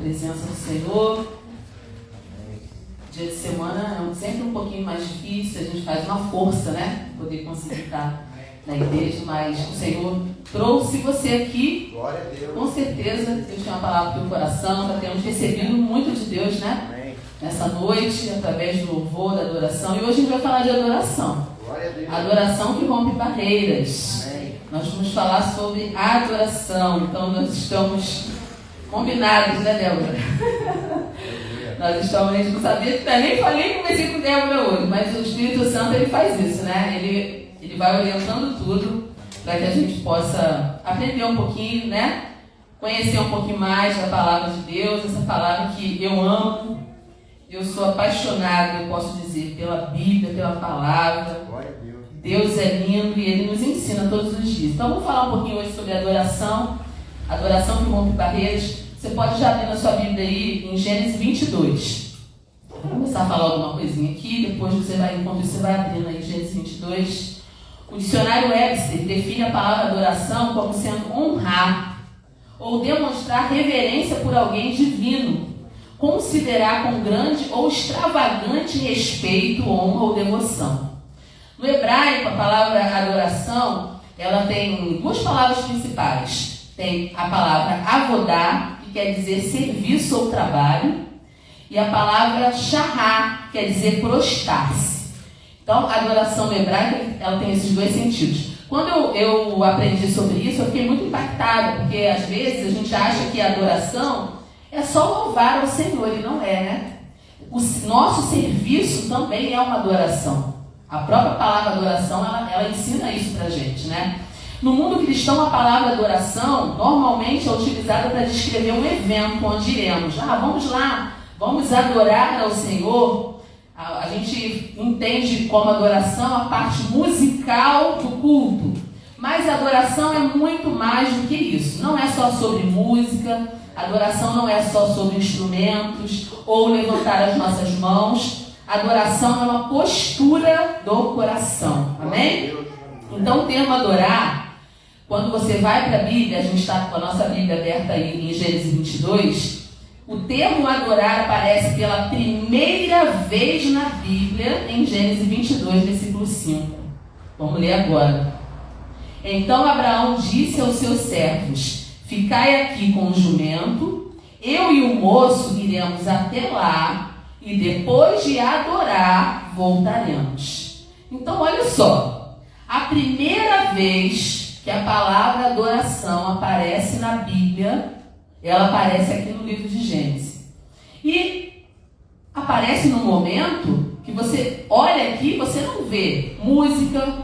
presença do Senhor. Dia de semana é sempre um pouquinho mais difícil, a gente faz uma força, né? Poder conseguir estar na igreja, mas o Senhor trouxe você aqui. Glória a Deus. Com certeza, Deus tem uma palavra para o coração, já temos recebido muito de Deus, né? Amém. Nessa noite, através do louvor, da adoração. E hoje a gente vai falar de adoração. Glória a Deus. Adoração que rompe barreiras. Amém. Nós vamos falar sobre adoração. Então nós estamos combinados, né, Débora? Nós estamos, não sabia, nem falei, comecei com Débora hoje, mas o Espírito Santo ele faz isso, né? Ele vai orientando tudo para que a gente possa aprender um pouquinho, né? Conhecer um pouquinho mais da palavra de Deus, essa palavra que eu amo. Eu sou apaixonada, eu posso dizer, pela Bíblia, pela palavra. Glória a Deus. Deus é lindo e Ele nos ensina todos os dias. Então vamos falar um pouquinho hoje sobre adoração. Adoração que rompe barreiras. Você pode já abrir na sua Bíblia aí em Gênesis 22. Vou começar a falar alguma coisinha aqui, depois você vai, enquanto você vai abrindo aí Gênesis 22. O dicionário Webster define a palavra adoração como sendo honrar ou demonstrar reverência por alguém divino, considerar com grande ou extravagante respeito, honra ou devoção. No hebraico, a palavra adoração, ela tem duas palavras principais. Tem a palavra avodá, que quer dizer serviço ou trabalho, e a palavra shahá, que quer dizer prostrar-se. Então, a adoração no hebraico, ela tem esses dois sentidos. Quando eu aprendi sobre isso, eu fiquei muito impactada, porque às vezes a gente acha que a adoração é só louvar ao Senhor, e não é, né? O nosso serviço também é uma adoração. A própria palavra adoração, ela ensina isso pra gente, né? No mundo cristão, a palavra adoração normalmente é utilizada para descrever um evento onde iremos. Vamos lá, vamos adorar ao Senhor. A gente entende como adoração a parte musical do culto. Mas a adoração é muito mais do que isso. Não é só sobre música, adoração não é só sobre instrumentos ou levantar as nossas mãos. Adoração é uma postura do coração. Amém? Então o termo adorar, quando você vai para a Bíblia, a gente está com a nossa Bíblia aberta aí em Gênesis 22, o termo adorar aparece pela primeira vez na Bíblia em Gênesis 22, versículo 5. Vamos ler agora. Então Abraão disse aos seus servos: ficai aqui com o jumento, eu e o moço iremos até lá, e depois de adorar, voltaremos. Então, olha só. A primeira vez que a palavra adoração aparece na Bíblia, ela aparece aqui no livro de Gênesis. E aparece num momento que você olha aqui, você não vê música,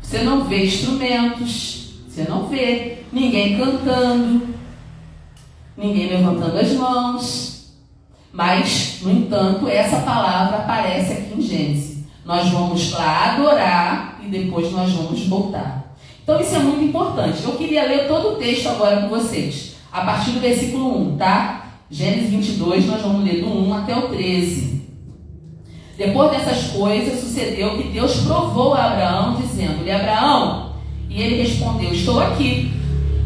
você não vê instrumentos, você não vê ninguém cantando, ninguém levantando as mãos. Mas, no entanto, essa palavra aparece aqui em Gênesis. Nós vamos lá adorar e depois nós vamos voltar. Então isso é muito importante. Eu queria ler todo o texto agora com vocês. A partir do versículo 1, tá? Gênesis 22, nós vamos ler do 1 até o 13. Depois dessas coisas, sucedeu que Deus provou a Abraão, dizendo-lhe: Abraão, e ele respondeu: estou aqui.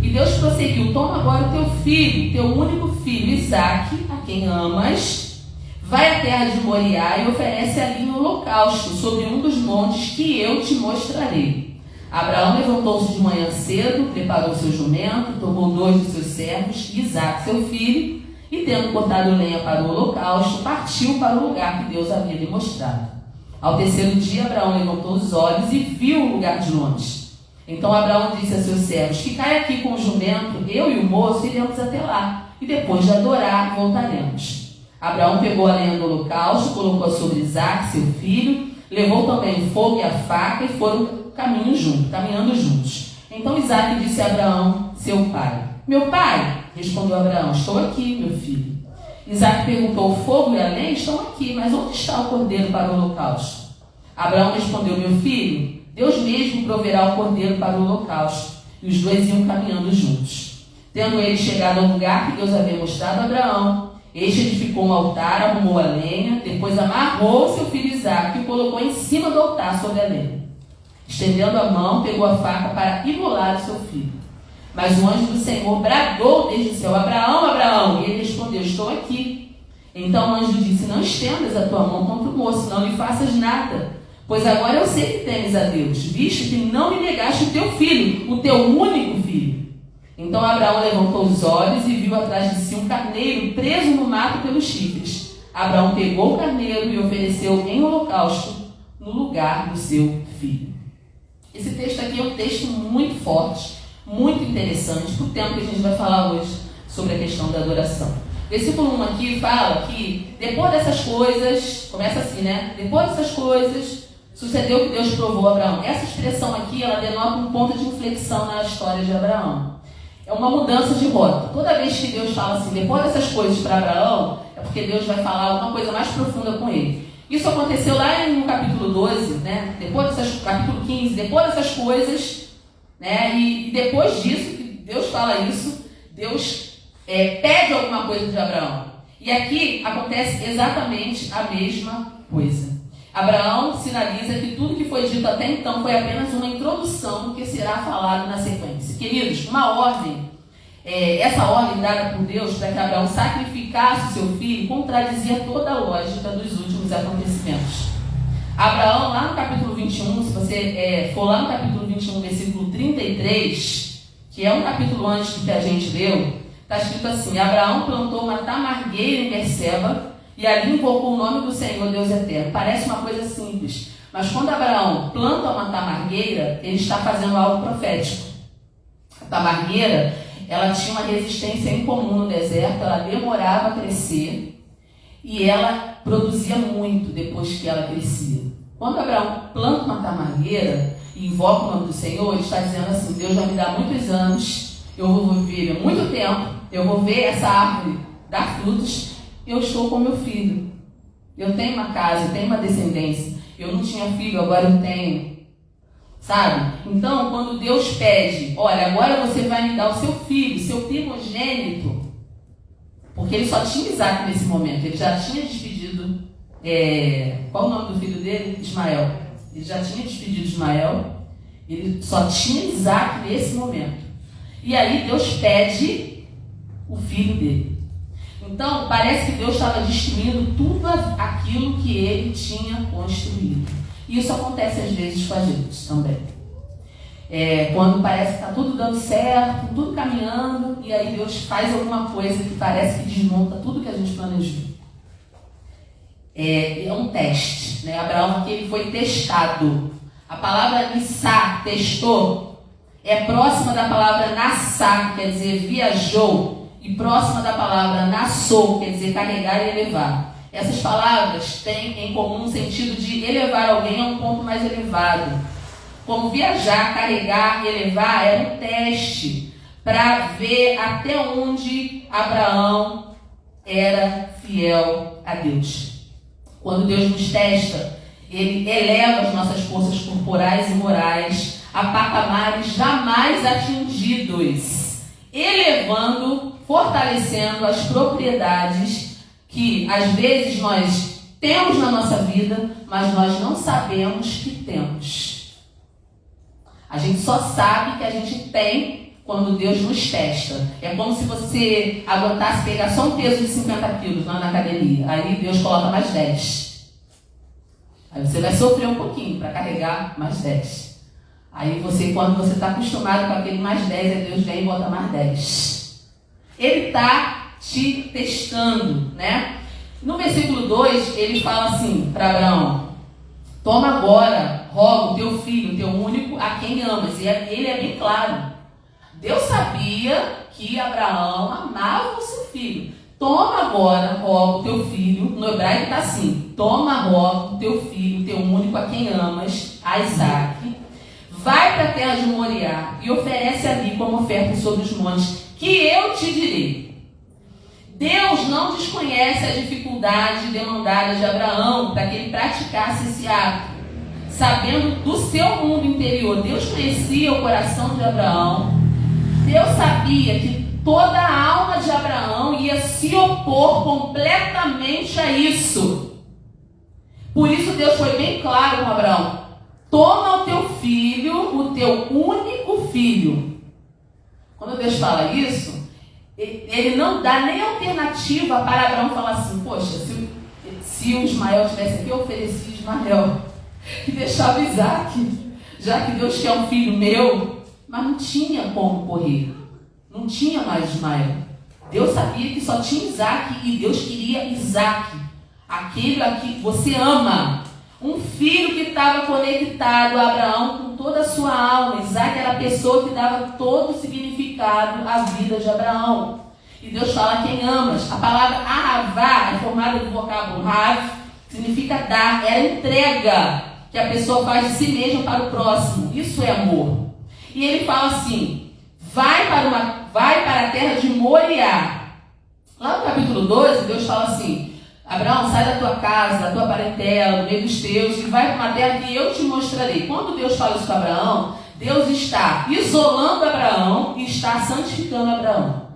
E Deus prosseguiu: toma agora o teu filho, teu único filho, Isaque, a quem amas, vai à terra de Moriá e oferece ali um holocausto sobre um dos montes que eu te mostrarei. Abraão levantou-se de manhã cedo, preparou seu jumento, tomou 2 de seus servos, Isaque, seu filho, e tendo cortado lenha para o holocausto, partiu para o lugar que Deus havia lhe mostrado. Ao terceiro dia, Abraão levantou os olhos e viu o lugar de longe. Então Abraão disse a seus servos: ficai aqui com o jumento, eu e o moço iremos até lá, e depois de adorar, voltaremos. Abraão pegou a lenha do holocausto, colocou sobre Isaque, seu filho, levou também o fogo e a faca, e foram caminhando juntos. Então Isaque disse a Abraão, seu pai: meu pai, respondeu Abraão, estou aqui, meu filho. Isaque perguntou: o fogo e a lenha estão aqui, mas onde está o cordeiro para o holocausto? Abraão respondeu: meu filho, Deus mesmo proverá o cordeiro para o holocausto. E os dois iam caminhando juntos. Tendo ele chegado ao lugar que Deus havia mostrado a Abraão, este edificou um altar, arrumou a lenha, depois amarrou seu filho Isaque e o colocou em cima do altar sobre a lenha. Estendendo a mão, pegou a faca para imolar o seu filho. Mas o anjo do Senhor bradou desde o céu: Abraão, Abraão! E ele respondeu: Então o anjo disse: não estendas a tua mão contra o moço, não lhe faças nada, pois agora eu sei que temes a Deus, visto que não me negaste o teu filho, o teu único filho. Então Abraão levantou os olhos e viu atrás de si um carneiro preso no mato pelos chifres. Abraão pegou o carneiro e ofereceu em holocausto no lugar do seu filho. Esse texto aqui é um texto muito forte, muito interessante, para o tempo que a gente vai falar hoje sobre a questão da adoração. Versículo 1 aqui fala que depois dessas coisas, começa assim, né? Depois dessas coisas, sucedeu que Deus provou a Abraão. Essa expressão aqui, ela denota um ponto de inflexão na história de Abraão. É uma mudança de rota. Toda vez que Deus fala assim, depois dessas coisas para Abraão, é porque Deus vai falar alguma coisa mais profunda com ele. Isso aconteceu lá no capítulo 12, né? Capítulo 15, depois dessas coisas, né? E depois disso, que Deus fala isso, Deus pede alguma coisa de Abraão. E aqui acontece exatamente a mesma coisa. Abraão sinaliza que tudo que foi dito até então foi apenas uma introdução do que será falado na sequência. Queridos, uma ordem, essa ordem dada por Deus para que Abraão sacrificasse o seu filho, contradizia toda a lógica dos últimos acontecimentos. Abraão, lá no capítulo 21, se você for lá no capítulo 21, versículo 33, que é um capítulo antes do que a gente leu, está escrito assim: Abraão plantou uma tamargueira em Berseba e ali invocou o nome do Senhor Deus Eterno. Parece uma coisa simples, mas quando Abraão planta uma tamargueira, ele está fazendo algo profético. A tamargueira, ela tinha uma resistência incomum no deserto, ela demorava a crescer e ela produzia muito depois que ela crescia. Quando Abraão planta uma tamargueira e invoca o nome do Senhor, ele está dizendo assim: Deus vai me dar muitos anos, eu vou viver muito tempo, eu vou ver essa árvore dar frutos, eu estou com meu filho, eu tenho uma casa, eu tenho uma descendência, eu não tinha filho, agora eu tenho, sabe? Então, quando Deus pede, olha, agora você vai me dar o seu filho, seu primogênito, porque ele só tinha Isaac nesse momento, ele já tinha despedido, qual o nome do filho dele? Ismael. Ele já tinha despedido Ismael, ele só tinha Isaac nesse momento. E aí Deus pede o filho dele. Então, parece que Deus estava destruindo tudo aquilo que ele tinha construído. E isso acontece às vezes com a gente também. Quando parece que está tudo dando certo, tudo caminhando, e aí Deus faz alguma coisa que parece que desmonta tudo que a gente planejou. É um teste, né? Abraão aqui ele foi testado. A palavra nissá, testou, é próxima da palavra nassá, que quer dizer viajou, e próxima da palavra nassou, quer dizer carregar e elevar. Essas palavras têm em comum o sentido de elevar alguém a um ponto mais elevado. Como viajar, carregar e elevar era um teste para ver até onde Abraão era fiel a Deus. Quando Deus nos testa, Ele eleva as nossas forças corporais e morais a patamares jamais atingidos, elevando, fortalecendo as propriedades que às vezes nós temos na nossa vida, mas nós não sabemos que temos. A gente só sabe que a gente tem quando Deus nos testa. É como se você aguentasse pegar só um peso de 50 quilos lá na academia. Aí Deus coloca mais 10. Aí você vai sofrer um pouquinho para carregar mais 10. Aí você, quando você está acostumado com aquele mais 10, aí Deus vem e bota mais 10. Ele está te testando, né? No versículo 2, ele fala assim para Abraão: toma agora, rogo, teu filho, teu único, a quem amas. E ele é bem claro. Deus sabia que Abraão amava o seu filho. Toma agora, rogo, teu filho. No hebraico está assim: toma, rogo, teu filho, teu único, a quem amas, a Isaac. Vai para a terra de Moriá e oferece ali como oferta sobre os montes, que eu te direi. Deus não desconhece a dificuldade demandada de Abraão para que ele praticasse esse ato. Sabendo do seu mundo interior, Deus conhecia o coração de Abraão. Deus sabia que toda a alma de Abraão ia se opor completamente a isso. Por isso Deus foi bem claro com Abraão: toma o teu filho, o teu único filho. Quando Deus fala isso, ele não dá nem alternativa para Abraão falar assim, poxa, se o Ismael tivesse aqui, eu oferecia Ismael. E deixava Isaac, já que Deus quer um filho meu, mas não tinha como correr. Não tinha mais Ismael. Deus sabia que só tinha Isaac e Deus queria Isaac. Aquele a que você ama. Um filho que estava conectado a Abraão com toda a sua alma. Isaac era a pessoa que dava todo o significado à vida de Abraão. E Deus fala quem amas. A palavra ahavá é formada do vocábulo rav, significa dar, é a entrega que a pessoa faz de si mesma para o próximo. Isso é amor. E ele fala assim, vai para a terra de Moriá. Lá no capítulo 12, Deus fala assim, Abraão, sai da tua casa, da tua parentela, do meio dos teus, e vai para uma terra que eu te mostrarei. Quando Deus fala isso para Abraão, Deus está isolando Abraão e está santificando Abraão.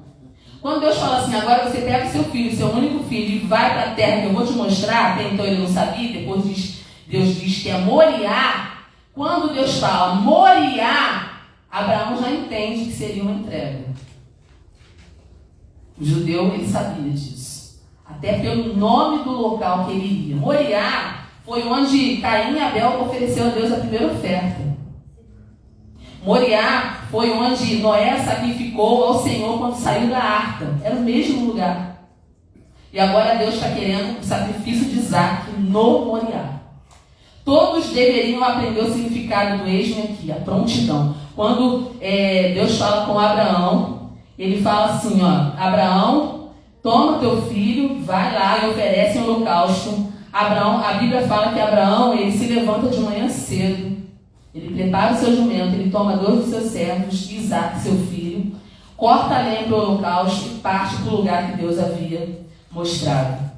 Quando Deus fala assim, agora você pega o seu filho, seu único filho, e vai para a terra que eu vou te mostrar, até então ele não sabia, depois Deus diz que é Moriá. Quando Deus fala Moriá, Abraão já entende que seria uma entrega. O judeu, ele sabia disso. Até pelo nome do local que ele iria. Moriá foi onde Caim e Abel ofereceram a Deus a primeira oferta. Moriá foi onde Noé sacrificou ao Senhor quando saiu da arca. Era o mesmo lugar. E agora Deus está querendo o sacrifício de Isaac no Moriá. Todos deveriam aprender o significado do eis-me aqui, a prontidão. Quando Deus fala com Abraão, ele fala assim, ó, Abraão, toma teu filho, vai lá e oferece um holocausto. Abraão, a Bíblia fala que Abraão, ele se levanta de manhã cedo. Ele prepara o seu jumento, ele toma 2 dos seus servos, Isaac, seu filho, corta a lenha para o holocausto e parte para o lugar que Deus havia mostrado.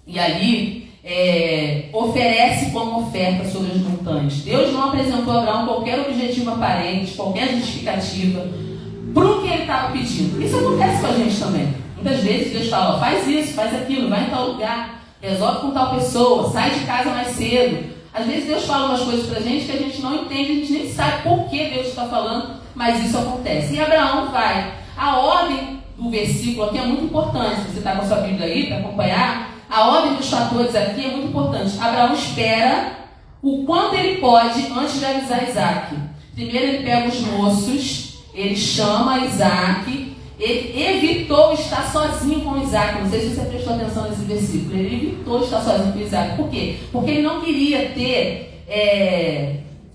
E ali, oferece como oferta sobre as montanhas. Deus não apresentou a Abraão qualquer objetivo aparente, qualquer justificativa para o que ele estava pedindo. Isso acontece com a gente também. Muitas vezes Deus fala, faz isso, faz aquilo, vai em tal lugar, resolve com tal pessoa, sai de casa mais cedo. Às vezes Deus fala umas coisas pra gente que a gente não entende, a gente nem sabe por que Deus está falando, mas isso acontece. E Abraão vai. A ordem do versículo aqui é muito importante. Se você está com a sua Bíblia aí para acompanhar, a ordem dos fatores aqui é muito importante. Abraão espera o quanto ele pode antes de avisar Isaac. Primeiro ele pega os moços, ele chama Isaac. Ele evitou estar sozinho com Isaac. Não sei se você prestou atenção nesse versículo. Ele evitou estar sozinho com Isaac. Por quê? Porque ele não queria ter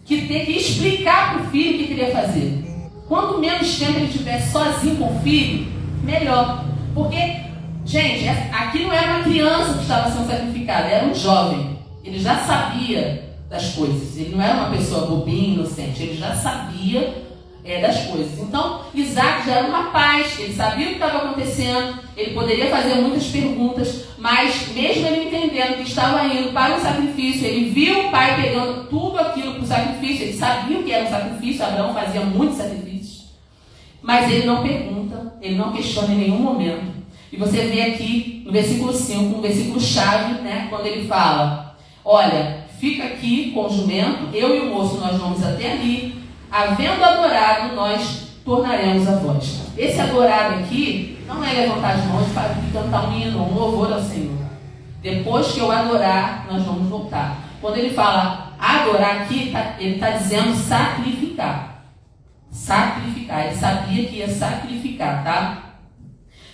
que explicar para o filho o que queria fazer. Quanto menos tempo ele tivesse sozinho com o filho, melhor. Porque, gente, aqui não era uma criança que estava sendo sacrificada, era um jovem. Ele já sabia das coisas. Ele não era uma pessoa bobinha, inocente. Ele já sabia das coisas. Então, Isaac já era um rapaz, ele sabia o que estava acontecendo, ele poderia fazer muitas perguntas, mas mesmo ele entendendo que estava indo para um sacrifício, ele viu o pai pegando tudo aquilo para o sacrifício, ele sabia o que era um sacrifício, Abraão fazia muitos sacrifícios, mas ele não pergunta, ele não questiona em nenhum momento. E você vê aqui no versículo 5, um versículo chave, né, quando ele fala, olha, fica aqui com o jumento, eu e o moço nós vamos até ali, havendo adorado, nós tornaremos a voz. Esse adorado aqui não é levantar as mãos para cantar um hino, um louvor ao Senhor. Depois que eu adorar, nós vamos voltar. Quando ele fala adorar aqui, ele está dizendo sacrificar. Sacrificar. Ele sabia que ia sacrificar, tá?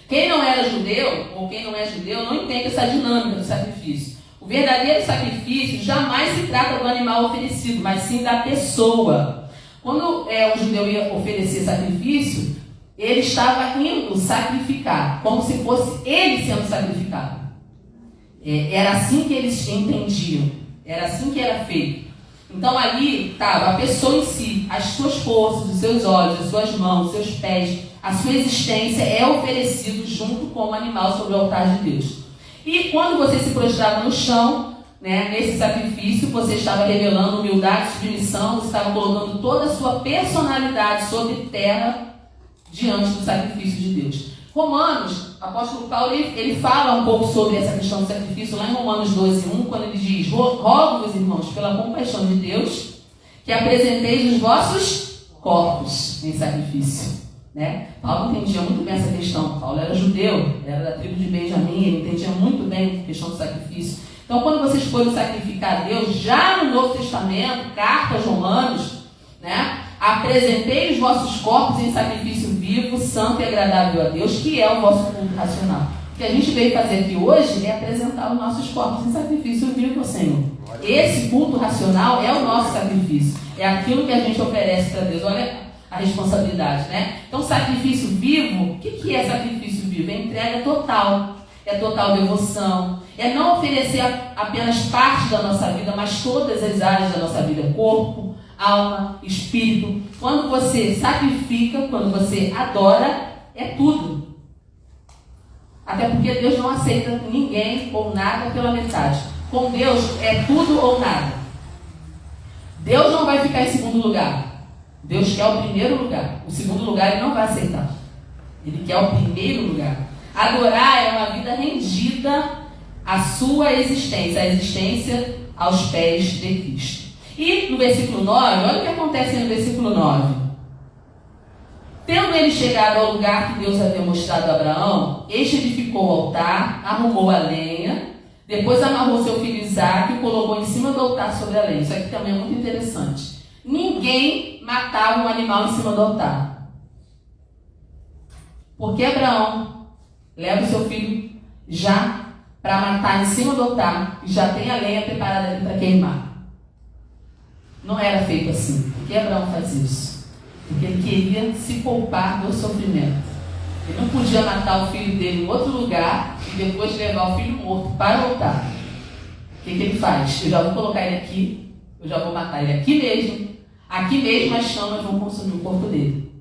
Quem não era judeu, ou quem não é judeu, não entende essa dinâmica do sacrifício. O verdadeiro sacrifício jamais se trata do animal oferecido, mas sim da pessoa. Quando o judeu ia oferecer sacrifício, ele estava indo sacrificar, como se fosse ele sendo sacrificado. Era assim que eles entendiam, era assim que era feito. Então ali estava a pessoa em si, as suas forças, os seus olhos, as suas mãos, os seus pés, a sua existência é oferecido junto com o animal sobre o altar de Deus. E quando você se prostrava no chão, nesse sacrifício, você estava revelando humildade, submissão, você estava colocando toda a sua personalidade sobre terra diante do sacrifício de Deus. Romanos, o apóstolo Paulo, ele fala um pouco sobre essa questão do sacrifício, lá em Romanos 12:1, quando ele diz, rogo-vos, irmãos, pela compaixão de Deus, que apresenteis os vossos corpos em sacrifício né? Paulo entendia muito bem essa questão. Paulo era judeu, era da tribo de Benjamim, ele entendia muito bem a questão do sacrifício. Então, quando vocês forem sacrificar a Deus, já no Novo Testamento, cartas Romanos, né? Apresentei os vossos corpos em sacrifício vivo, santo e agradável a Deus, que é o vosso culto racional. O que a gente veio fazer aqui hoje é apresentar os nossos corpos em sacrifício vivo ao Senhor. Esse culto racional é o nosso sacrifício. É aquilo que a gente oferece para Deus. Olha a responsabilidade, né? Então, sacrifício vivo, o que é sacrifício vivo? É entrega total. É total devoção. É não oferecer apenas parte da nossa vida, mas todas as áreas da nossa vida. Corpo, alma, espírito. Quando você sacrifica, quando você adora, é tudo. Até porque Deus não aceita ninguém ou nada pela metade. Com Deus é tudo ou nada. Deus não vai ficar em segundo lugar. Deus quer o primeiro lugar. O segundo lugar Ele não vai aceitar. Ele quer o primeiro lugar. Adorar é uma vida rendida à sua existência, a existência aos pés de Cristo. E no versículo 9, olha o que acontece no versículo 9. Tendo ele chegado ao lugar que Deus havia mostrado a Abraão, este edificou o altar, arrumou a lenha, depois amarrou seu filho Isaque e colocou em cima do altar sobre a lenha. Isso aqui também é muito interessante. Ninguém matava um animal em cima do altar. Porque Abraão leva o seu filho já para matar em cima do altar e já tem a lenha preparada ali para queimar. Não era feito assim. Por que Abraão faz isso? Porque ele queria se poupar do sofrimento. Ele não podia matar o filho dele em outro lugar e depois levar o filho morto para o altar. O que ele faz? Eu já vou colocar ele aqui, eu já vou matar ele aqui mesmo. Aqui mesmo as chamas vão consumir o corpo dele.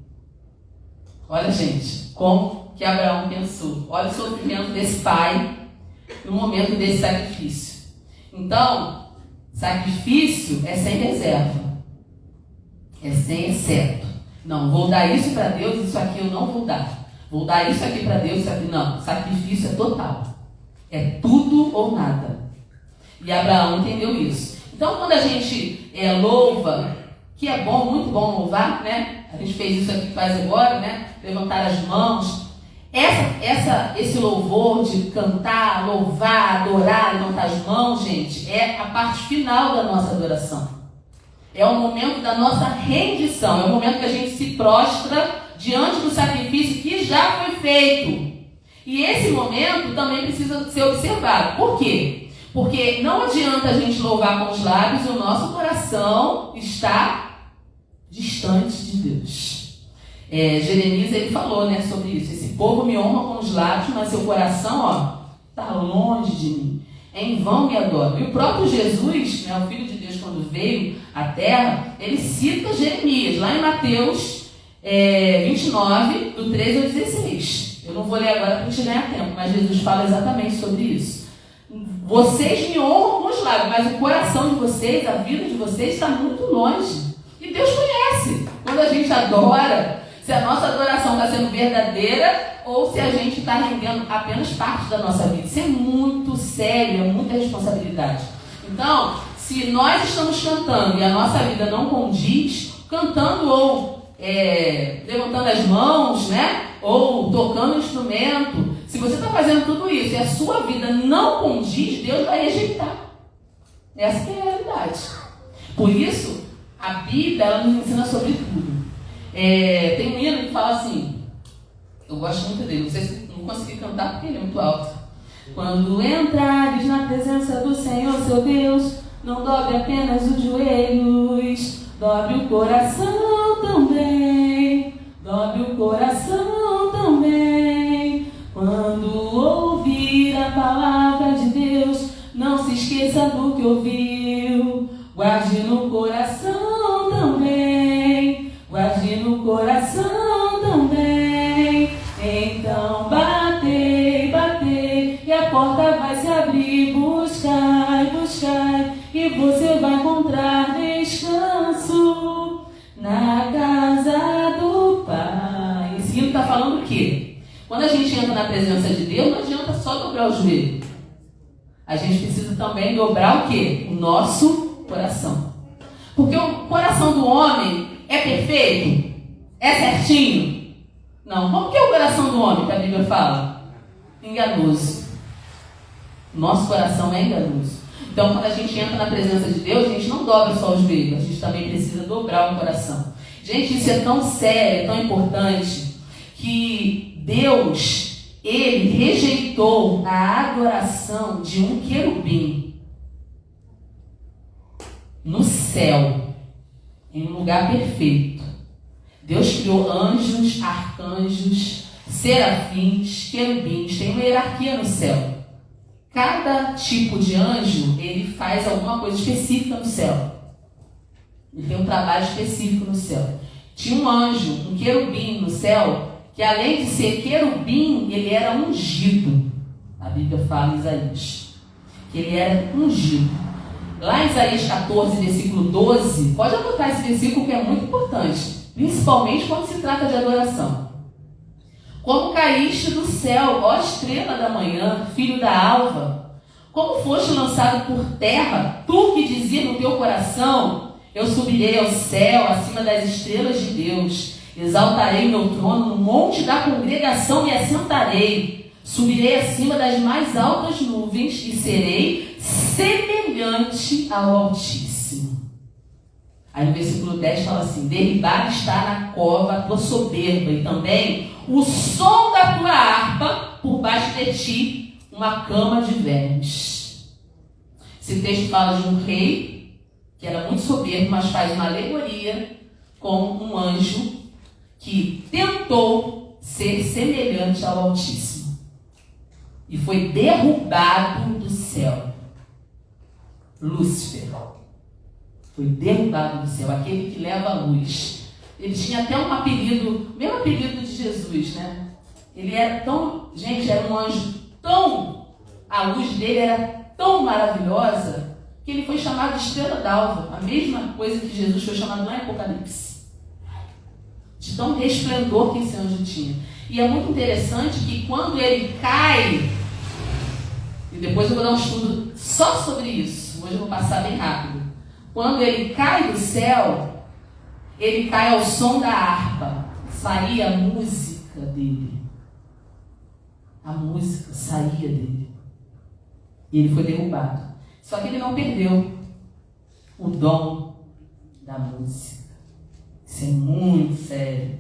Olha, gente, como que Abraão pensou. Olha o sofrimento desse pai no momento desse sacrifício. Então, sacrifício é sem reserva. É sem exceto. Não, vou dar isso para Deus, isso aqui eu não vou dar. Vou dar isso aqui para Deus, isso aqui não. Sacrifício é total. É tudo ou nada. E Abraão entendeu isso. Então, quando a gente louva, que é bom, muito bom louvar, né? A gente fez isso aqui que faz agora, né? Levantar as mãos. Esse louvor de cantar, louvar, adorar, levantar as mãos, gente, é a parte final da nossa adoração. É o momento da nossa rendição. É o momento que a gente se prostra diante do sacrifício que já foi feito. E esse momento também precisa ser observado. Por quê? Porque não adianta a gente louvar com os lábios e o nosso coração está distante de Deus. Jeremias, ele falou, né, sobre isso. Esse povo me honra com os lábios, mas seu coração está longe de mim. Em vão me adoram. E o próprio Jesus, né, o Filho de Deus, quando veio à Terra, ele cita Jeremias, lá em Mateus 29, do 13 ao 16. Eu não vou ler agora para a gente ganhar tempo, mas Jesus fala exatamente sobre isso. Vocês me honram com os lábios, mas o coração de vocês, a vida de vocês está muito longe. E Deus conhece. Quando a gente adora, se a nossa adoração está sendo verdadeira ou se a gente está rendendo apenas parte da nossa vida. Isso é muito sério, é muita responsabilidade. Então, se nós estamos cantando e a nossa vida não condiz, cantando ou levantando as mãos, né? Ou tocando um instrumento, se você está fazendo tudo isso e a sua vida não condiz, Deus vai rejeitar. Essa é a realidade. Por isso, a Bíblia ela nos ensina sobre tudo. Tem um hino que fala assim, eu gosto muito dele, não sei se não consegui cantar porque ele é muito alto. Quando entrares na presença do Senhor, seu Deus, não dobre apenas os joelhos, dobre o coração também, dobre o coração também. Quando ouvir a palavra de Deus, não se esqueça do que ouviu, guarde no coração também, guarde no coração também. Então batei, batei, e a porta vai se abrir. Buscai, buscai, e você vai encontrar descanso na casa do Pai. Esse hino está falando o quê? Quando a gente entra na presença de Deus, não adianta só dobrar o joelho. A gente precisa também dobrar o quê? O nosso coração. Porque o coração do homem é perfeito? É certinho? Não. Como que é o coração do homem que a Bíblia fala? Enganoso. Nosso coração é enganoso. Então, quando a gente entra na presença de Deus, a gente não dobra só os joelhos, a gente também precisa dobrar o coração. Gente, isso é tão sério, é tão importante, que Deus, Ele rejeitou a adoração de um querubim no céu, em um lugar perfeito. Deus criou anjos, arcanjos, serafins, querubins, tem uma hierarquia no céu. Cada tipo de anjo, ele faz alguma coisa específica no céu. Ele tem um trabalho específico no céu. Tinha um anjo, um querubim no céu, que além de ser querubim, ele era ungido. A Bíblia fala em Isaías, que ele era ungido. Lá em Isaías 14, versículo 12, pode anotar esse versículo que é muito importante, principalmente quando se trata de adoração. Como caíste do céu, ó estrela da manhã, filho da alva, como foste lançado por terra, tu que dizia no teu coração, eu subirei ao céu, acima das estrelas de Deus, exaltarei meu trono no monte da congregação, me assentarei, subirei acima das mais altas nuvens e serei semelhante ao Altíssimo. Aí no versículo 10 fala assim, derribada está na cova a tua soberba e também o som da tua harpa, por baixo de ti, uma cama de vermes. Esse texto fala de um rei, que era muito soberbo, mas faz uma alegoria com um anjo que tentou ser semelhante ao Altíssimo. E foi derrubado do céu. Lúcifer. Foi derrubado do céu, aquele que leva a luz. Ele tinha até um apelido, o mesmo apelido de Jesus, né? Ele era tão, gente, era um anjo tão, a luz dele era tão maravilhosa, que ele foi chamado de estrela d'alva, a mesma coisa que Jesus foi chamado lá em Apocalipse. De tão resplendor que esse anjo tinha. E é muito interessante que quando ele cai, e depois eu vou dar um estudo só sobre isso, hoje eu vou passar bem rápido. Quando ele cai do céu, ele cai ao som da harpa, saía a música dele. A música saía dele. E ele foi derrubado. Só que ele não perdeu o dom da música. Isso é muito sério.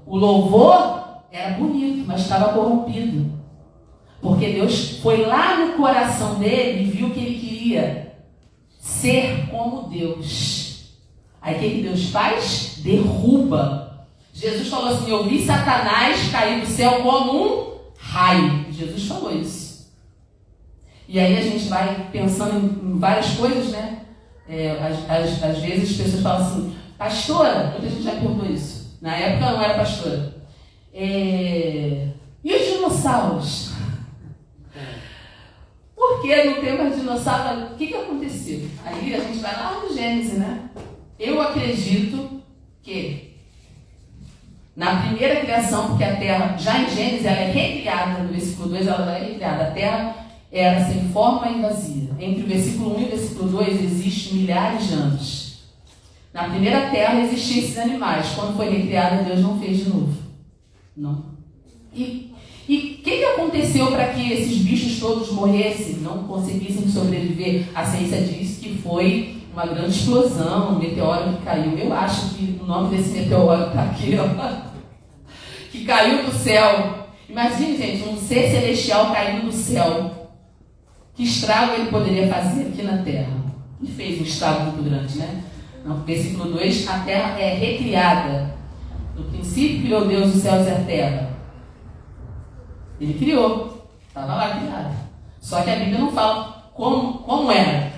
O louvor era bonito, mas estava corrompido. Porque Deus foi lá no coração dele e viu que ele queria ser como Deus. Aí o que Deus faz? Derruba. Jesus falou assim, eu vi Satanás cair do céu como um raio. Jesus falou isso. E aí a gente vai pensando em várias coisas, né? Às vezes as pessoas falam assim, pastora, muita gente já perguntou isso. Na época eu não era pastora. E os dinossauros? Porque no tema de dinossauro, o que aconteceu? Aí a gente vai lá no Gênesis, né? Eu acredito que na primeira criação, porque a terra, já em Gênesis, ela é recriada, no versículo 2 ela já é recriada, a terra era sem forma e vazia. Entre o versículo 1 e o versículo 2 existem milhares de anos. Na primeira terra existiam esses animais. Quando foi recriada, Deus não fez de novo. Não. E o que aconteceu para que esses bichos todos morressem, não conseguissem sobreviver? A ciência diz que foi uma grande explosão, um meteoro que caiu. Eu acho que o nome desse meteoro está aqui, ó, que caiu do céu. Imagine, gente, um ser celestial caindo do céu. Que estrago ele poderia fazer aqui na Terra? Ele fez um estrago muito grande, né? No versículo 2, a Terra é recriada. No princípio criou Deus os céus e a Terra. Ele criou. Estava lá criado. Só que a Bíblia não fala como era.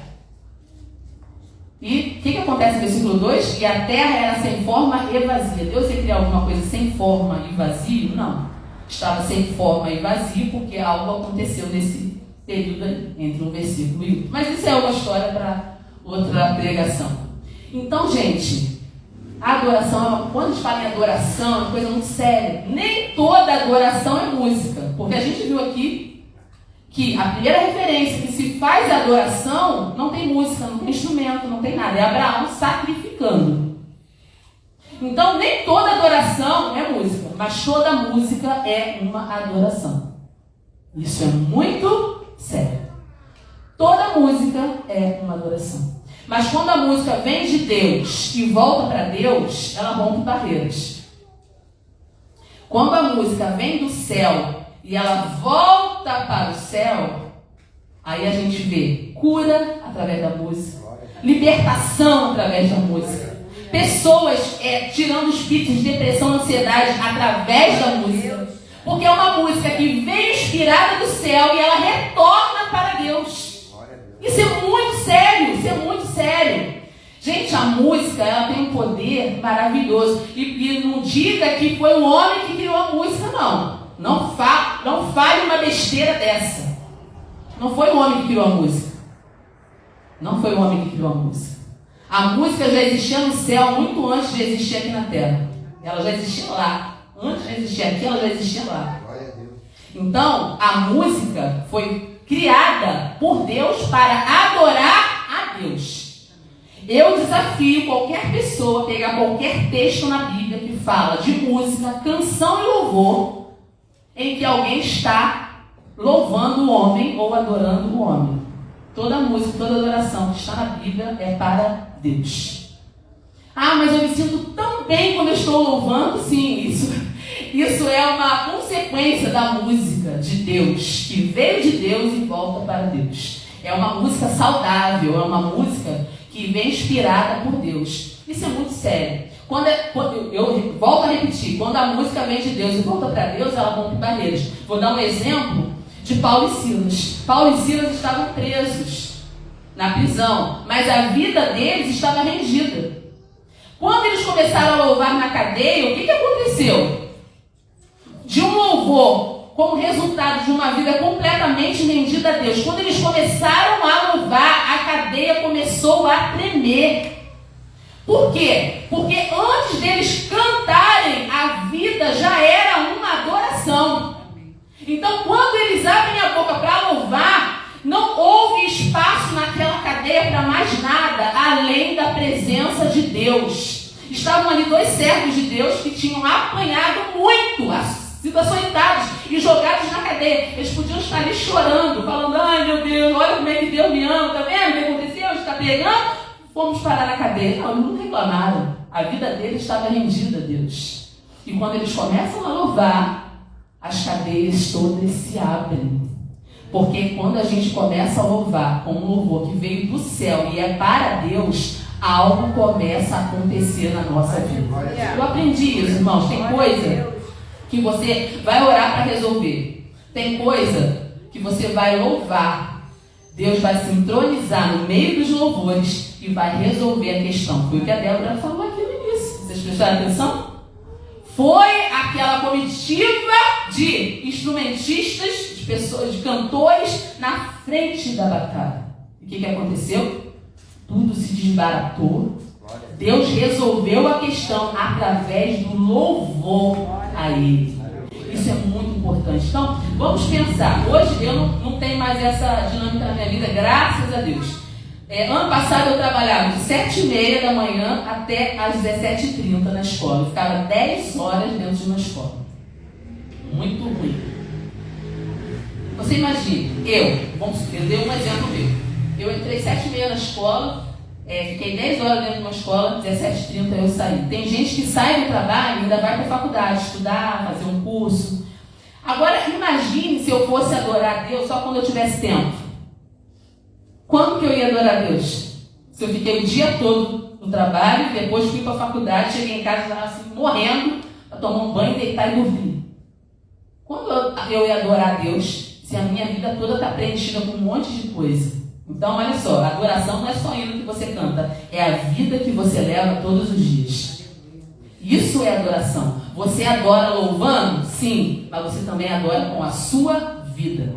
E o que acontece no versículo 2? E a terra era sem forma e vazia. Deus ia criar alguma coisa sem forma e vazio? Não. Estava sem forma e vazio porque algo aconteceu nesse período aí, entre um versículo e outro. Mas isso é uma história para outra pregação. Então, gente, a adoração, quando a gente fala em adoração, é uma coisa muito séria. Nem toda adoração é música. Porque a gente viu aqui que a primeira referência que se faz a adoração não tem música, não tem instrumento, não tem nada. É Abraão sacrificando. Então, nem toda adoração é música, mas toda música é uma adoração. Isso é muito sério. Toda música é uma adoração. Mas quando a música vem de Deus e volta para Deus, ela rompe barreiras. Quando a música vem do céu e ela volta para o céu, aí a gente vê cura através da música, libertação através da música, pessoas tirando espíritos de depressão, ansiedade através da música, porque é uma música que vem inspirada do céu e ela retorna para Deus. Isso é muito sério, isso é muito sério. Gente, a música, ela tem um poder maravilhoso. E não diga que foi um homem que criou a música, não. Não fale uma besteira dessa. Não foi o homem que criou a música. Não foi o homem que criou a música. A música já existia no céu muito antes de existir aqui na terra. Ela já existia lá. Antes de existir aqui, ela já existia lá. Então, a música foi criada por Deus para adorar a Deus. Eu desafio qualquer pessoa a pegar qualquer texto na Bíblia que fala de música, canção e louvor, em que alguém está louvando o homem ou adorando o homem. Toda música, toda adoração que está na Bíblia é para Deus. Ah, mas eu me sinto tão bem quando eu estou louvando. Sim, isso é uma consequência da música de Deus, que veio de Deus e volta para Deus. É uma música saudável, é uma música que vem inspirada por Deus. Isso é muito sério. Quando eu volto a repetir, quando a música vem de Deus e volta para Deus, ela rompe barreiras. Vou dar um exemplo de Paulo e Silas. Paulo e Silas estavam presos na prisão, mas a vida deles estava rendida. Quando eles começaram a louvar na cadeia, o que aconteceu? De um louvor, como resultado de uma vida completamente rendida a Deus, quando eles começaram a louvar, a cadeia começou a tremer. Por quê? Porque antes deles cantarem, a vida já era uma adoração. Então, quando eles abrem a boca para louvar, não houve espaço naquela cadeia para mais nada, além da presença de Deus. Estavam ali dois servos de Deus que tinham apanhado muito, sido açoitados e jogados na cadeia. Eles podiam estar ali chorando, falando: ai meu Deus, olha como é que Deus me ama, tá vendo o que aconteceu? Está pegando, fomos parar na cadeia. Não, eles não reclamaram. A vida deles estava rendida a Deus. E quando eles começam a louvar, as cadeias todas se abrem. Porque quando a gente começa a louvar com um louvor que veio do céu e é para Deus, algo começa a acontecer na nossa vida. Eu aprendi isso, irmãos. Tem coisa que você vai orar para resolver. Tem coisa que você vai louvar. Deus vai se entronizar no meio dos louvores e vai resolver a questão. Foi o que a Débora falou aqui no início. Vocês prestaram atenção? Foi aquela comitiva de instrumentistas, de pessoas, de cantores na frente da batalha. E o que aconteceu? Tudo se desbaratou. Deus resolveu a questão através do louvor a Ele. Isso é muito importante. Então, vamos pensar. Hoje eu não tenho mais essa dinâmica na minha vida, graças a Deus. Ano passado eu trabalhava de 7h30 da manhã até às 17h30 na escola. Eu ficava 10 horas dentro de uma escola. Muito ruim. Você imagina, eu dei um exemplo meu. Eu entrei 7h30 na escola, fiquei 10 horas dentro de uma escola, 17h30 eu saí. Tem gente que sai do trabalho e ainda vai para a faculdade estudar, fazer um curso. Agora, imagine se eu fosse adorar a Deus só quando eu tivesse tempo. Quando que eu ia adorar a Deus? Se eu fiquei o dia todo no trabalho, depois fui para a faculdade, cheguei em casa e estava assim, morrendo, para tomar um banho, deitar e dormir. Quando eu ia adorar a Deus, se a minha vida toda está preenchida com um monte de coisa? Então, olha só, a adoração não é só hino que você canta, é a vida que você leva todos os dias. Isso é adoração. Você adora louvando? Sim, mas você também adora com a sua vida,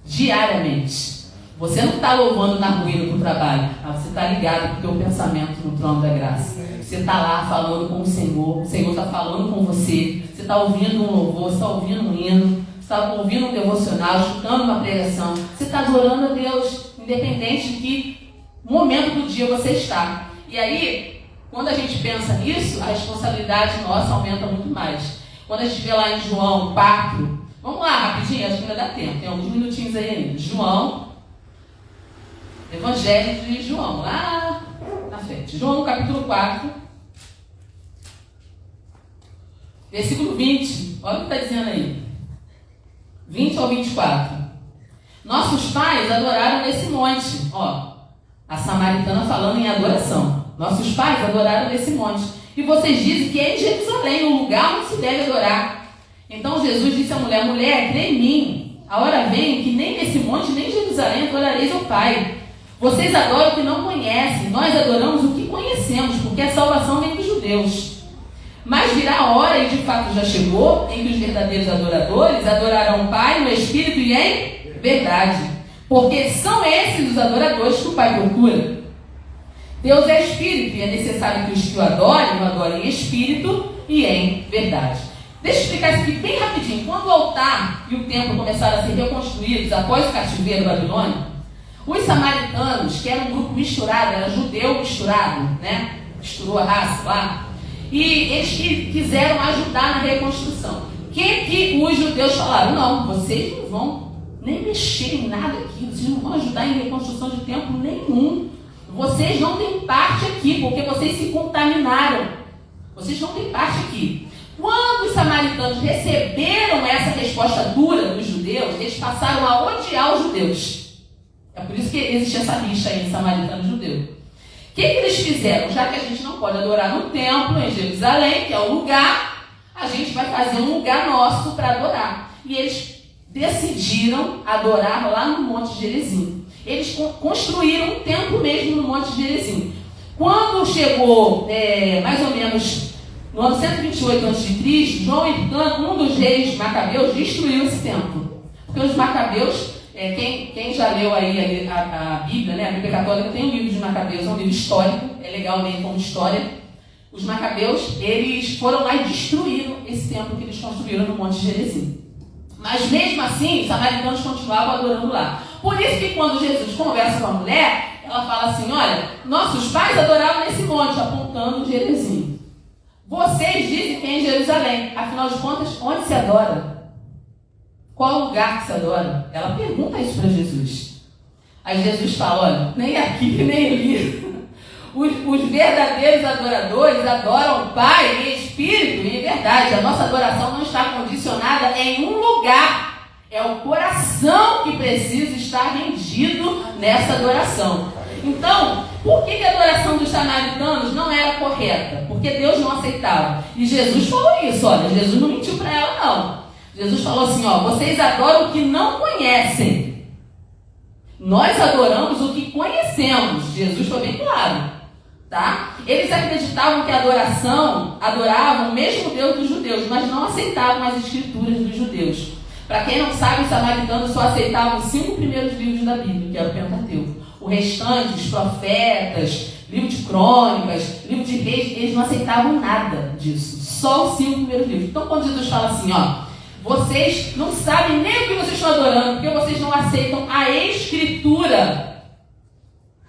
diariamente. Você não está louvando na rua indo para o trabalho, mas você está ligado com o teu pensamento no trono da graça. Você está lá falando com o Senhor está falando com você, você está ouvindo um louvor, você está ouvindo um hino, você está ouvindo um devocional, escutando uma pregação. Você está adorando a Deus, independente de que momento do dia você está. E aí, Quando a gente pensa nisso, a responsabilidade nossa aumenta muito mais. Quando a gente vê lá em João 4, vamos lá rapidinho, acho que ainda dá tempo, tem alguns minutinhos aí ainda. João, Evangelho de João, lá na frente. João capítulo 4, versículo 20, olha o que está dizendo aí. 20 ao 24. Nossos pais adoraram nesse monte, ó, a samaritana falando em adoração. Nossos pais adoraram nesse monte. E vocês dizem que é em Jerusalém, o lugar onde se deve adorar. Então Jesus disse à mulher, mulher, crê em mim. A hora vem que nem nesse monte, nem em Jerusalém adorareis ao Pai. Vocês adoram o que não conhecem. Nós adoramos o que conhecemos, porque a salvação vem dos judeus. Mas virá a hora, e de fato já chegou, em que os verdadeiros adoradores adorarão o Pai no Espírito e em verdade. Porque são esses os adoradores que o Pai procura. Deus é Espírito e é necessário que os que o adorem em Espírito e em verdade. Deixa eu explicar isso aqui bem rapidinho. Quando o altar e o templo começaram a ser reconstruídos após o cativeiro babilônico, os samaritanos, que eram um grupo misturado, era judeu misturado, né? Misturou a raça lá. E eles quiseram ajudar na reconstrução. O que os judeus falaram? Não, vocês não vão nem mexer em nada aqui, vocês não vão ajudar em reconstrução de templo nenhum. Vocês não têm parte aqui, porque vocês se contaminaram. Vocês não têm parte aqui. Quando os samaritanos receberam essa resposta dura dos judeus, eles passaram a odiar os judeus. É por isso que existe essa rixa aí, samaritano e judeu. O que eles fizeram? Já que a gente não pode adorar no templo, em Jerusalém, que é o lugar, a gente vai fazer um lugar nosso para adorar. E eles decidiram adorar lá no Monte Gerizim. Eles construíram um templo mesmo no Monte Gerizim. Quando chegou mais ou menos no ano 128 a.C., João Hircano, um dos reis macabeus, destruiu esse templo. Porque os macabeus, quem já leu aí a Bíblia, né? A Bíblia Católica tem um livro de Macabeus, é um livro histórico, é legal ler como história. Os macabeus, eles foram lá e destruíram esse templo que eles construíram no Monte Gerizim. Mas mesmo assim, os samaritanos continuavam adorando lá. Por isso que quando Jesus conversa com a mulher, ela fala assim, olha, nossos pais adoravam nesse monte, apontando Gerizim. Vocês dizem que é em Jerusalém. Afinal de contas, onde se adora? Qual lugar que se adora? Ela pergunta isso para Jesus. Aí Jesus fala, olha, nem aqui, nem ali. Os verdadeiros adoradores adoram o Pai em espírito e em verdade. A nossa adoração não está condicionada em um lugar. É o coração que precisa estar rendido nessa adoração. Então, por que a adoração dos samaritanos não era correta? Porque Deus não aceitava. E Jesus falou isso, olha, Jesus não mentiu para ela não. Jesus falou assim, ó, vocês adoram o que não conhecem. Nós adoramos o que conhecemos. Jesus foi bem claro. Tá? Eles acreditavam que a adoração adoravam o mesmo Deus dos judeus, mas não aceitavam as escrituras dos judeus. Para quem não sabe, os samaritanos só aceitavam os 5 primeiros livros da Bíblia, que era o Pentateuco. O restante, os profetas, livro de crônicas, livro de reis, eles não aceitavam nada disso. Só os 5 primeiros livros. Então, quando Jesus fala assim, ó, vocês não sabem nem o que vocês estão adorando, porque vocês não aceitam a Escritura.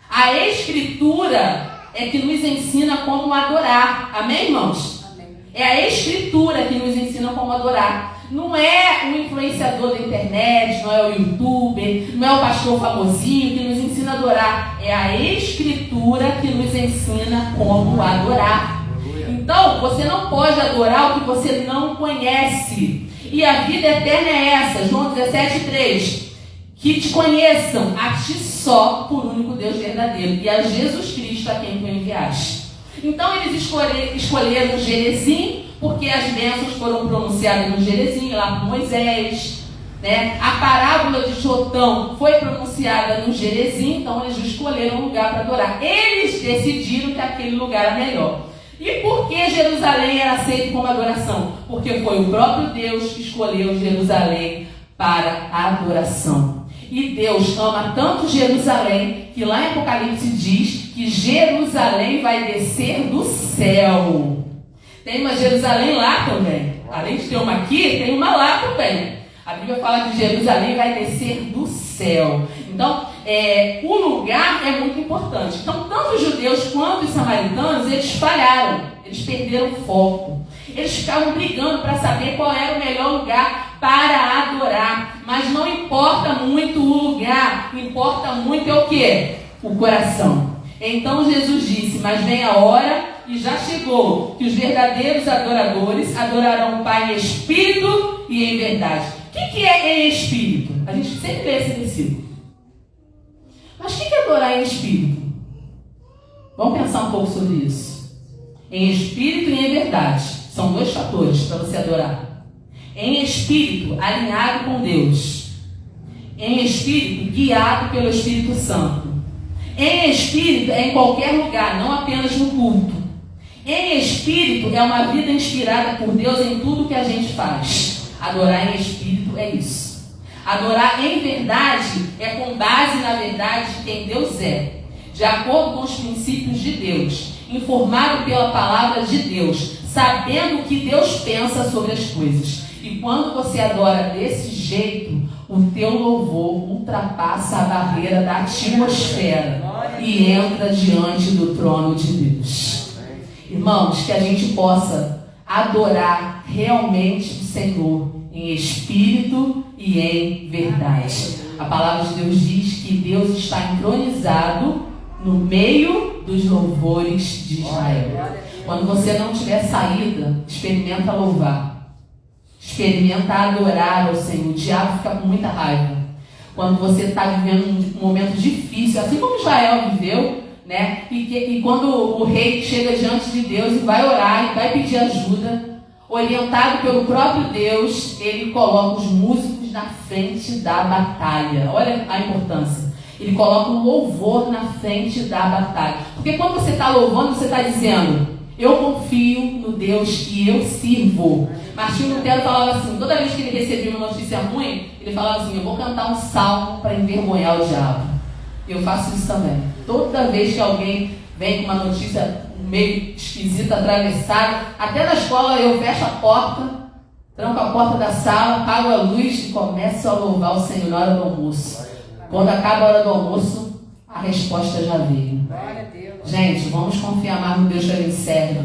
A Escritura é que nos ensina como adorar. Amém, irmãos? Amém. É a Escritura que nos ensina como adorar. Não é o influenciador da internet, não é o youtuber, não é o pastor famosinho que nos ensina a adorar. É a Escritura que nos ensina como adorar. Então, você não pode adorar o que você não conhece. E a vida eterna é essa. João 17:3. Que te conheçam a ti só, por único Deus verdadeiro, e a Jesus Cristo a quem tu enviaste. Então eles escolheram Gerizim, porque as bênçãos foram pronunciadas no Gerizim, lá por Moisés, né? A parábola de Jotão foi pronunciada no Gerizim, então eles escolheram um lugar para adorar. Eles decidiram que aquele lugar era melhor. E por que Jerusalém era aceito como adoração? Porque foi o próprio Deus que escolheu Jerusalém para a adoração. E Deus ama tanto Jerusalém, que lá em Apocalipse diz que Jerusalém vai descer do céu. Tem uma Jerusalém lá também. Além de ter uma aqui, tem uma lá também. A Bíblia fala que Jerusalém vai descer do céu. Então, o lugar é muito importante. Então, tanto os judeus quanto os samaritanos, eles falharam, eles perderam o foco. Eles ficavam brigando para saber qual era o melhor lugar para adorar. Mas não importa muito o lugar, importa muito o quê? O coração. Então Jesus disse, mas vem a hora, e já chegou, que os verdadeiros adoradores adorarão o Pai em espírito e em verdade. O que é em espírito? A gente sempre lê esse versículo. Mas o que é adorar em espírito? Vamos pensar um pouco sobre isso. Em espírito e em verdade. São 2 fatores para você adorar. Em espírito, alinhado com Deus. Em espírito, guiado pelo Espírito Santo. Em espírito é em qualquer lugar, não apenas no culto. Em espírito é uma vida inspirada por Deus em tudo que a gente faz. Adorar em espírito é isso. Adorar em verdade é com base na verdade de quem Deus é. De acordo com os princípios de Deus. Informado pela palavra de Deus. Sabendo o que Deus pensa sobre as coisas. E quando você adora desse jeito, o teu louvor ultrapassa a barreira da atmosfera e entra diante do trono de Deus. Irmãos, que a gente possa adorar realmente o Senhor em espírito e em verdade. A palavra de Deus diz que Deus está entronizado no meio dos louvores de Israel. Quando você não tiver saída, experimenta louvar. Experimenta adorar ao Senhor. O diabo fica com muita raiva. Quando você está vivendo um momento difícil, assim como Israel viveu, né? E quando o rei chega diante de Deus e vai orar e vai pedir ajuda, orientado pelo próprio Deus, ele coloca os músicos na frente da batalha. Olha a importância. Ele coloca um louvor na frente da batalha. Porque quando você está louvando, você está dizendo: eu confio no Deus que eu sirvo. Martinho Lutero falava assim, toda vez que ele recebia uma notícia ruim, ele falava assim: eu vou cantar um salmo para envergonhar o diabo. Eu faço isso também. Toda vez que alguém vem com uma notícia meio esquisita, atravessada, até na escola eu fecho a porta, tranco a porta da sala, apago a luz e começo a louvar o Senhor na hora do almoço. Quando acaba a hora do almoço, a resposta já veio. Gente, vamos confiar mais no Deus que a gente serve.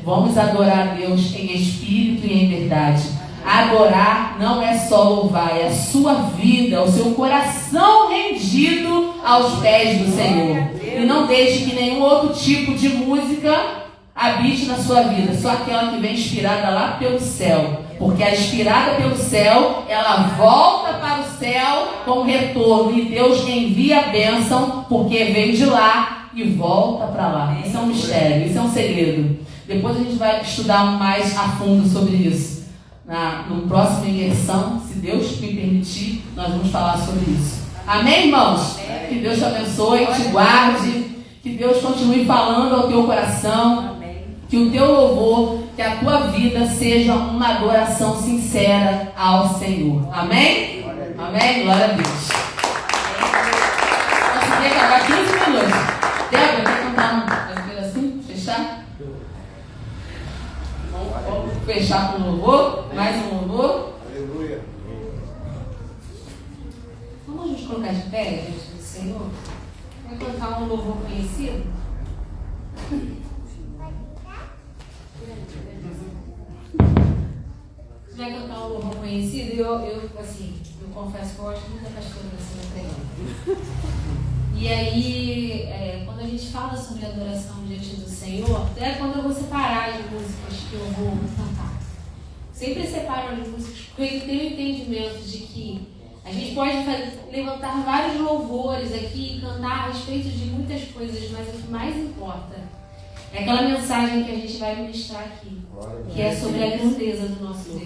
Vamos adorar a Deus em espírito e em verdade. Adorar não é só louvar, é a sua vida, o seu coração rendido aos pés do Senhor. E não deixe que nenhum outro tipo de música habite na sua vida, só aquela que vem inspirada lá pelo céu. Porque a inspirada pelo céu, ela volta para o céu com retorno. E Deus envia a bênção, porque veio de lá e volta para lá. Isso é um mistério, isso é um segredo. Depois a gente vai estudar mais a fundo sobre isso. No próximo imersão, se Deus me permitir, nós vamos falar sobre isso. Amém, irmãos? Que Deus te abençoe, te guarde. Que Deus continue falando ao teu coração. Que o teu louvor, que a tua vida seja uma adoração sincera ao Senhor. Amém? Amém? Glória a Deus. Consegui acabar 15 minutos. Débora, quer cantar um pedacinho? Fechar? Vamos fechar com um louvor? Mais um louvor? Aleluia. Vamos nos colocar de pé diante do Senhor? Vai cantar um louvor conhecido? Vai cantar um louvor conhecido? Eu confesso que eu gosto muito da pastora da pregando. E aí, quando a gente fala sobre adoração diante do Senhor, até quando eu vou separar de músicas que eu vou cantar, sempre separo as músicas porque eu tenho o entendimento de que a gente pode levantar vários louvores aqui e cantar a respeito de muitas coisas, mas o que mais importa é aquela mensagem que a gente vai ministrar aqui, que é sobre a grandeza do nosso Deus.